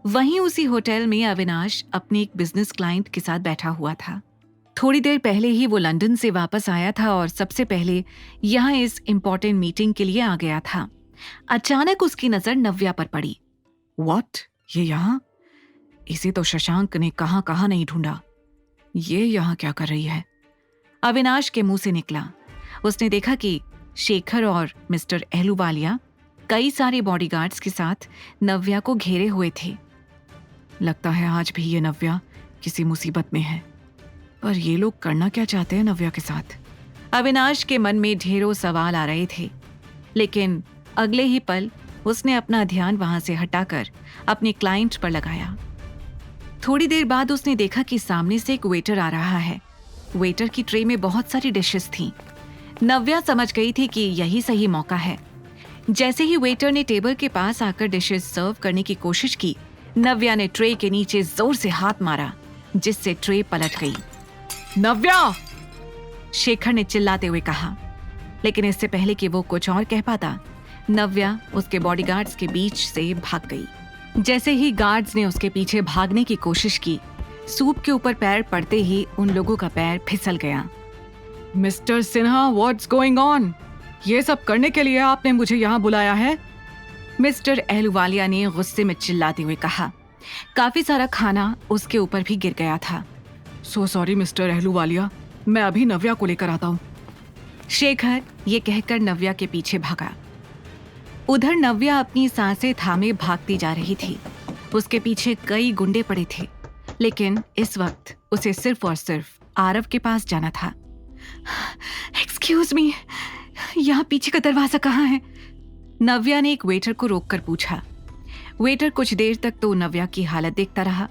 वहीं उसी होटल में अविनाश अपने एक बिजनेस क्लाइंट के साथ बैठा हुआ था। थोड़ी देर पहले ही वो लंदन से वापस आया था और सबसे पहले यहाँ इस इम्पोर्टेंट मीटिंग के लिए आ गया था। अचानक उसकी नजर नव्या पर पड़ी। व्हाट? ये यहाँ? इसे तो शशांक ने कहाँ कहाँ नहीं ढूंढा। ये यहाँ क्या कर रही है? अविनाश के मुंह से निकला। उसने देखा कि शेखर और मिस्टर अहलूवालिया कई सारे बॉडीगार्ड्स के साथ नव्या को घेरे हुए थे। लगता है आज भी ये नव्या किसी मुसीबत में है। पर ये लोग करना क्या चाहते हैं नव्या के साथ? अविनाश के मन में ढेरों सवाल आ रहे थे, लेकिन अगले ही पल उसने अपना ध्यान वहां से हटाकर अपने क्लाइंट पर लगाया। थोड़ी देर बाद उसने देखा कि सामने से एक वेटर आ रहा है। वेटर की ट्रे में बहुत सारी डिशेस थीं। नव्या समझ गई थी कि यही सही मौका है। जैसे ही वेटर ने टेबल के पास आकर डिशेस सर्व करने की कोशिश की, नव्या ने ट्रे के नीचे जोर से हाथ मारा, जिससे ट्रे पलट गई। नव्या! शेखर ने चिल्लाते हुए कहा, लेकिन इससे पहले कि वो कुछ और कह पाता, नव्या उसके बॉडीगार्ड्स के बीच से भाग गई। जैसे ही गार्ड्स ने उसके पीछे भागने की कोशिश की, सूप के ऊपर पैर पड़ते ही उन लोगों का पैर फिसल गया। Mister Sinha, what's going on? ये सब करने के लिए आपने मुझे यहाँ बुलाया है? मिस्टर अहलूवालिया ने गुस्से में चिल्लाते हुए कहा। काफी सारा खाना उसके ऊपर भी गिर गया था। सो सॉरी मिस्टर अहलूवालिया, मैं अभी नव्या को लेकर आता हूँ। शेखर ये कहकर नव्या के पीछे भागा। उधर नव्या अपनी सांसें थामे भागती जा रही थी। उसके पीछे कई गुंडे पड़े थे, लेकिन इस वक्त उसे सिर्फ और सिर्फ आरव के पास जाना था। एक्सक्यूज मी, यहाँ पीछे का दरवाजा कहाँ है? नव्या ने एक वेटर को रोककर पूछा। वेटर कुछ देर तक तो नव्या की हालत देखता रहा।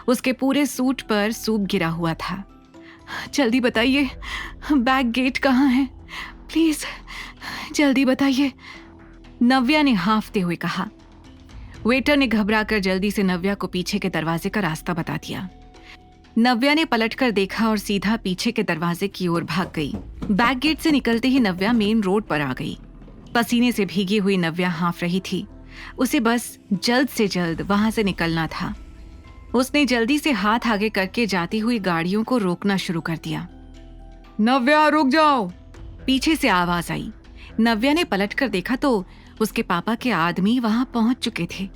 उसके पूरे सूट पर सूप गिरा हुआ था। जल्दी बताइए, बैक गेट कहाँ है? प्लीज जल्दी बताइए, नव्या ने हांफते हुए कहा। वेटर ने घबराकर जल्दी से नव्या को पीछे के दरवाजे का रास्ता बता दिया। नव्या ने पलटकर देखा और सीधा पीछे के दरवाजे की ओर भाग गई। बैक गेट से निकलते ही नव्या मेन रोड पर आ गई। पसीने से भीगी हुई नव्या हांफ रही थी। उसे बस जल्द से जल्द वहां से निकलना था। उसने जल्दी से हाथ आगे करके जाती हुई गाड़ियों को रोकना शुरू कर दिया। नव्या, रुक जाओ! पीछे से आवाज आई। नव्या ने पलटकर देखा तो उसके पापा के आदमी वहां पहुंच चुके थे।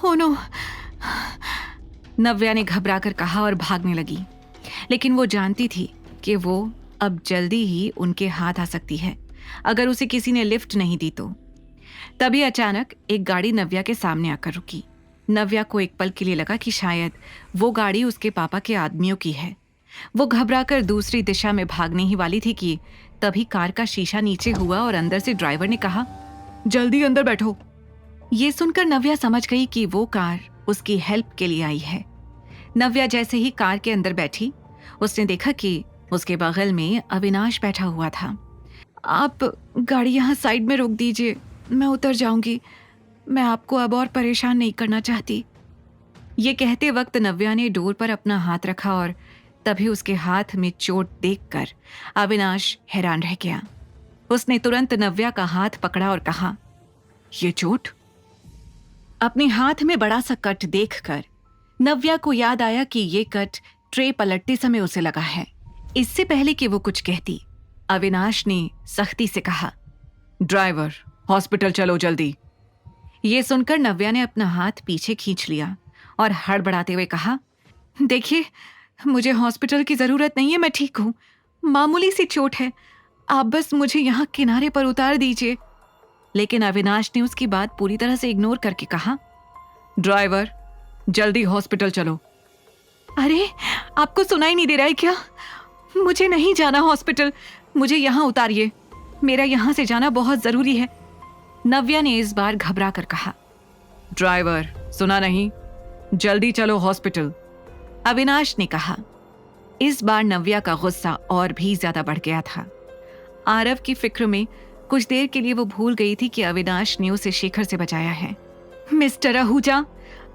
Oh no! नव्या ने घबराकर कहा और भागने लगी, लेकिन वो जानती थी कि वो अब जल्दी ही उनके हाथ आ सकती है अगर उसे किसी ने लिफ्ट नहीं दी तो। तभी अचानक एक गाड़ी नव्या के सामने आकर रुकी। नव्या को एक पल के लिए लगा कि शायद वो गाड़ी उसके पापा के आदमियों की है। वो घबराकर दूसरी दिशा में भागने ही वाली थी कि तभी कार का शीशा नीचे हुआ और अंदर से ड्राइवर ने कहा, जल्दी अंदर बैठो। ये सुनकर नव्या समझ गई कि वो कार उसकी हेल्प के लिए आई है। नव्या जैसे ही कार के अंदर बैठी, उसने देखा कि उसके बगल में अविनाश बैठा हुआ था। आप गाड़ी यहाँ साइड में रोक दीजिए, मैं उतर जाऊंगी। मैं आपको अब और परेशान नहीं करना चाहती। ये कहते वक्त नव्या ने डोर पर अपना हाथ रखा और तभी उसके हाथ में चोट देखकर अविनाश हैरान रह गया। उसने तुरंत नव्या का हाथ पकड़ा और कहा, ये चोट? अपने हाथ में बड़ा सा कट देखकर नव्या को याद आया कि ये कट ट्रे पलटते समय उसे लगा है। इससे पहले कि वो कुछ कहती, अविनाश ने सख्ती से कहा, ड्राइवर, हॉस्पिटल चलो जल्दी। ये सुनकर नव्या ने अपना हाथ पीछे खींच लिया और हड़बड़ाते हुए कहा, देखिए, मुझे हॉस्पिटल की जरूरत नहीं है, मैं ठीक हूँ। मामूली सी चोट है, आप बस मुझे यहाँ किनारे पर उतार दीजिए। लेकिन अविनाश ने उसकी बात पूरी तरह से इग्नोर करके कहा, ड्राइवर, जल्दी हॉस्पिटल चलो। अरे, आपको सुनाई नहीं दे रहा है क्या? मुझे नहीं जाना हॉस्पिटल, मुझे यहाँ उतारिए, मेरा यहाँ से जाना बहुत जरूरी है, नव्या ने इस बार घबरा कर कहा। ड्राइवर, सुना नहीं? जल्दी चलो हॉस्पिटल, अविनाश ने कहा। इस बार नव्या का गुस्सा और भी ज्यादा बढ़ गया था। आरव की फिक्र में कुछ देर के लिए वो भूल गई थी कि अविनाश ने उसे शेखर से बचाया है। मिस्टर आहूजा,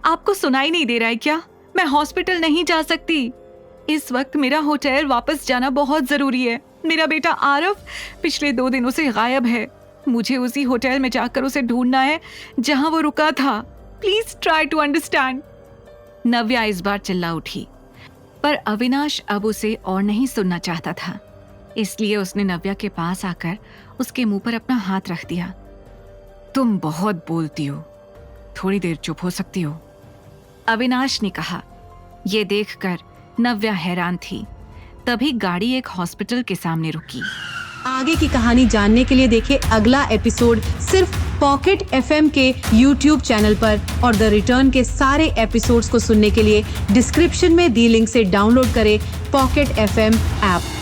आपको सुनाई नहीं दे रहा है क्या? मैं हॉस्पिटल नहीं जा सकती। इस वक्त मेरा होटल वापस जाना बहुत जरूरी है। मेरा बेटा आरव पिछले 2 दिनों से गायब है। मुझे उसी होटल में जाकर उसे ढूंढना है जहां वो रुका था। Please try to understand. Navya इस बार चिल्ला उठी, पर अविनाश अब उसे और नहीं सुनना चाहता था, इसलिए उसने नव्या के पास आकर उसके मुंह पर अपना हाथ रख दिया। तुम बहुत बोलती हो, थोड़ी देर चुप हो सकती हो? अविनाश ने कहा। यह देखकर नव्या हैरान थी। तभी गाड़ी एक हॉस्पिटल के सामने रुकी। आगे की कहानी जानने के लिए देखें अगला एपिसोड सिर्फ पॉकेट FM के YouTube चैनल पर, और द रिटर्न के सारे एपिसोड्स को सुनने के लिए डिस्क्रिप्शन में दी लिंक से डाउनलोड करें पॉकेट FM ऐप।